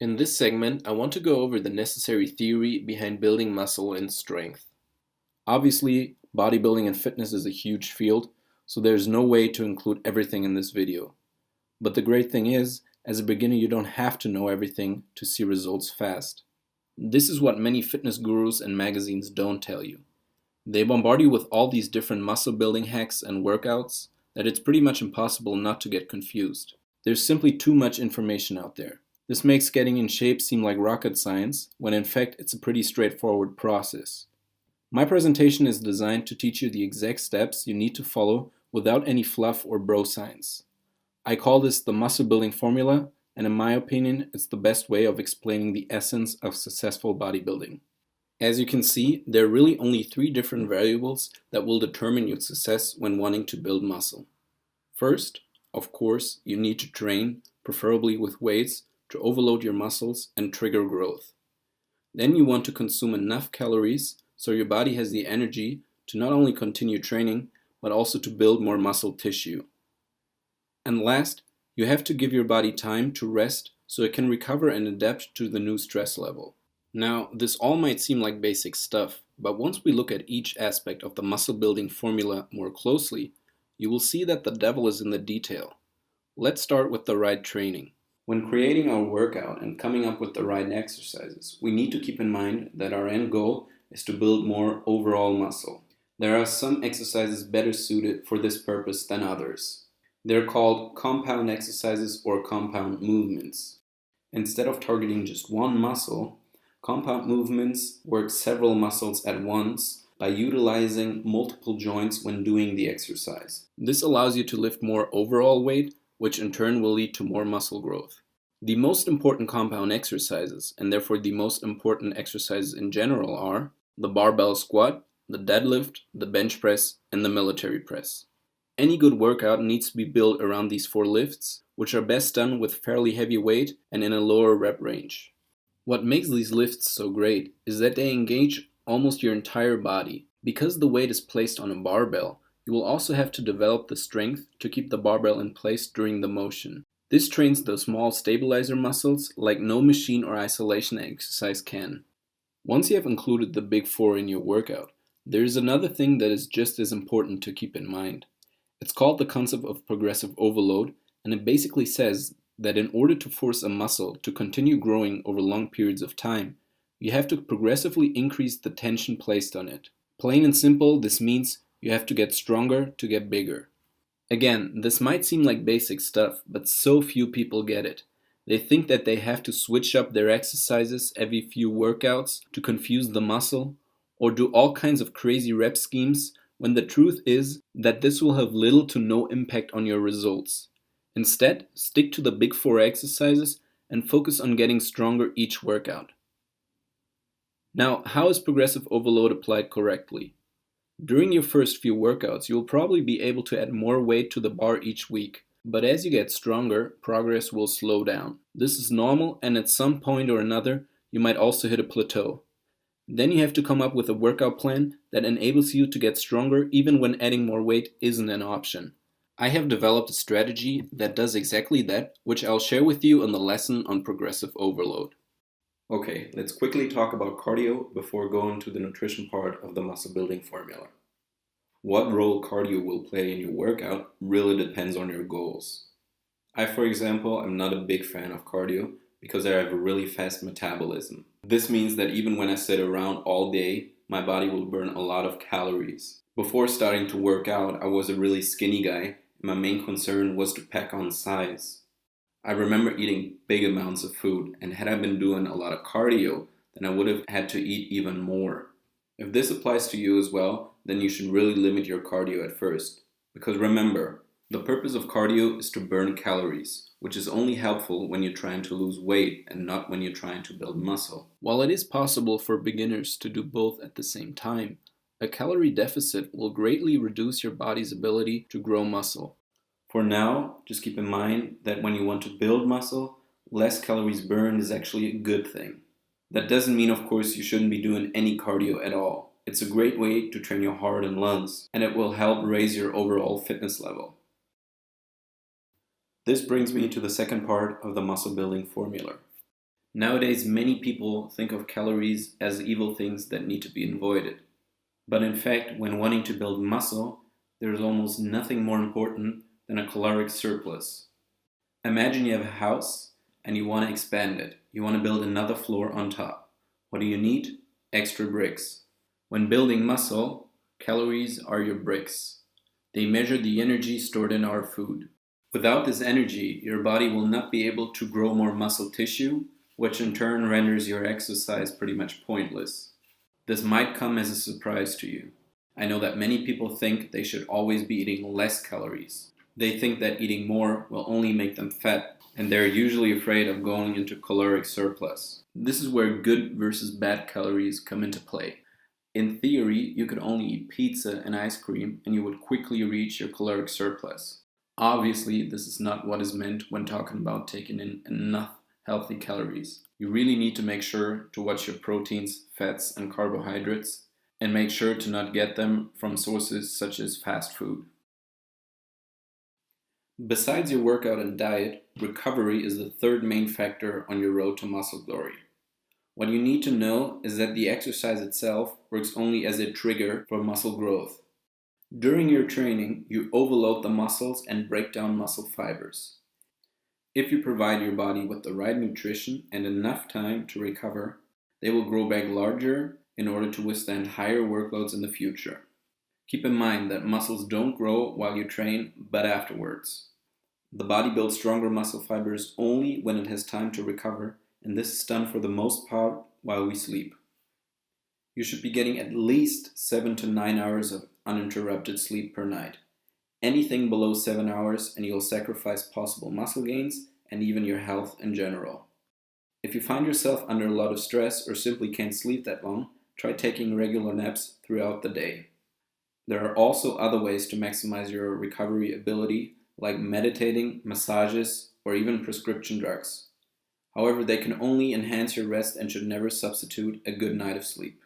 In this segment, I want to go over the necessary theory behind building muscle and strength. Obviously, bodybuilding and fitness is a huge field, so there's no way to include everything in this video. But the great thing is, as a beginner, you don't have to know everything to see results fast. This is what many fitness gurus and magazines don't tell you. They bombard you with all these different muscle building hacks and workouts that it's pretty much impossible not to get confused. There's simply too much information out there. This makes getting in shape seem like rocket science, when in fact it's a pretty straightforward process. My presentation is designed to teach you the exact steps you need to follow without any fluff or bro science. I call this the muscle building formula, and in my opinion, it's the best way of explaining the essence of successful bodybuilding. As you can see, there are really only 3 different variables that will determine your success when wanting to build muscle. First, of course, you need to train, preferably with weights, to overload your muscles and trigger growth. Then you want to consume enough calories so your body has the energy to not only continue training, but also to build more muscle tissue. And last, you have to give your body time to rest so it can recover and adapt to the new stress level. Now, this all might seem like basic stuff, but once we look at each aspect of the muscle building formula more closely, you will see that the devil is in the detail. Let's start with the right training. When creating our workout and coming up with the right exercises, we need to keep in mind that our end goal is to build more overall muscle. There are some exercises better suited for this purpose than others. They're called compound exercises or compound movements. Instead of targeting just one muscle, compound movements work several muscles at once by utilizing multiple joints when doing the exercise. This allows you to lift more overall weight, which in turn will lead to more muscle growth. The most important compound exercises, and therefore the most important exercises in general, are the barbell squat, the deadlift, the bench press, and the military press. Any good workout needs to be built around these 4 lifts, which are best done with fairly heavy weight and in a lower rep range. What makes these lifts so great is that they engage almost your entire body. Because the weight is placed on a barbell, you will also have to develop the strength to keep the barbell in place during the motion. This trains the small stabilizer muscles like no machine or isolation exercise can. Once you have included the big 4 in your workout, there is another thing that is just as important to keep in mind. It's called the concept of progressive overload, and it basically says that in order to force a muscle to continue growing over long periods of time, you have to progressively increase the tension placed on it. Plain and simple, this means you have to get stronger to get bigger. Again, this might seem like basic stuff, but so few people get it. They think that they have to switch up their exercises every few workouts to confuse the muscle, or do all kinds of crazy rep schemes, when the truth is that this will have little to no impact on your results. Instead, stick to the big 4 exercises and focus on getting stronger each workout. Now, how is progressive overload applied correctly? During your first few workouts, you will probably be able to add more weight to the bar each week, but as you get stronger, progress will slow down. This is normal, and at some point or another, you might also hit a plateau. Then you have to come up with a workout plan that enables you to get stronger even when adding more weight isn't an option. I have developed a strategy that does exactly that, which I'll share with you in the lesson on progressive overload. Okay, let's quickly talk about cardio before going to the nutrition part of the muscle building formula. What role cardio will play in your workout really depends on your goals. I, for example, am not a big fan of cardio because I have a really fast metabolism. This means that even when I sit around all day, my body will burn a lot of calories. Before starting to work out, I was a really skinny guy, and my main concern was to pack on size. I remember eating big amounts of food, and had I been doing a lot of cardio, then I would have had to eat even more. If this applies to you as well, then you should really limit your cardio at first. Because remember, the purpose of cardio is to burn calories, which is only helpful when you're trying to lose weight and not when you're trying to build muscle. While it is possible for beginners to do both at the same time, a calorie deficit will greatly reduce your body's ability to grow muscle. For now, just keep in mind that when you want to build muscle, less calories burned is actually a good thing. That doesn't mean, of course, you shouldn't be doing any cardio at all. It's a great way to train your heart and lungs, and it will help raise your overall fitness level. This brings me to the second part of the muscle building formula. Nowadays, many people think of calories as evil things that need to be avoided. But in fact, when wanting to build muscle, there is almost nothing more important than a caloric surplus. Imagine you have a house and you want to expand it. You want to build another floor on top. What do you need? Extra bricks. When building muscle, calories are your bricks. They measure the energy stored in our food. Without this energy, your body will not be able to grow more muscle tissue, which in turn renders your exercise pretty much pointless. This might come as a surprise to you. I know that many people think they should always be eating less calories. They think that eating more will only make them fat, and they're usually afraid of going into caloric surplus. This is where good versus bad calories come into play. In theory, you could only eat pizza and ice cream and you would quickly reach your caloric surplus. Obviously, this is not what is meant when talking about taking in enough healthy calories. You really need to make sure to watch your proteins, fats, and carbohydrates, and make sure to not get them from sources such as fast food. Besides your workout and diet, recovery is the third main factor on your road to muscle glory. What you need to know is that the exercise itself works only as a trigger for muscle growth. During your training, you overload the muscles and break down muscle fibers. If you provide your body with the right nutrition and enough time to recover, they will grow back larger in order to withstand higher workloads in the future. Keep in mind that muscles don't grow while you train, but afterwards. The body builds stronger muscle fibers only when it has time to recover, and this is done for the most part while we sleep. You should be getting at least 7 to 9 hours of uninterrupted sleep per night. Anything below 7 hours and you'll sacrifice possible muscle gains and even your health in general. If you find yourself under a lot of stress or simply can't sleep that long, try taking regular naps throughout the day. There are also other ways to maximize your recovery ability, like meditating, massages, or even prescription drugs. However, they can only enhance your rest and should never substitute a good night of sleep.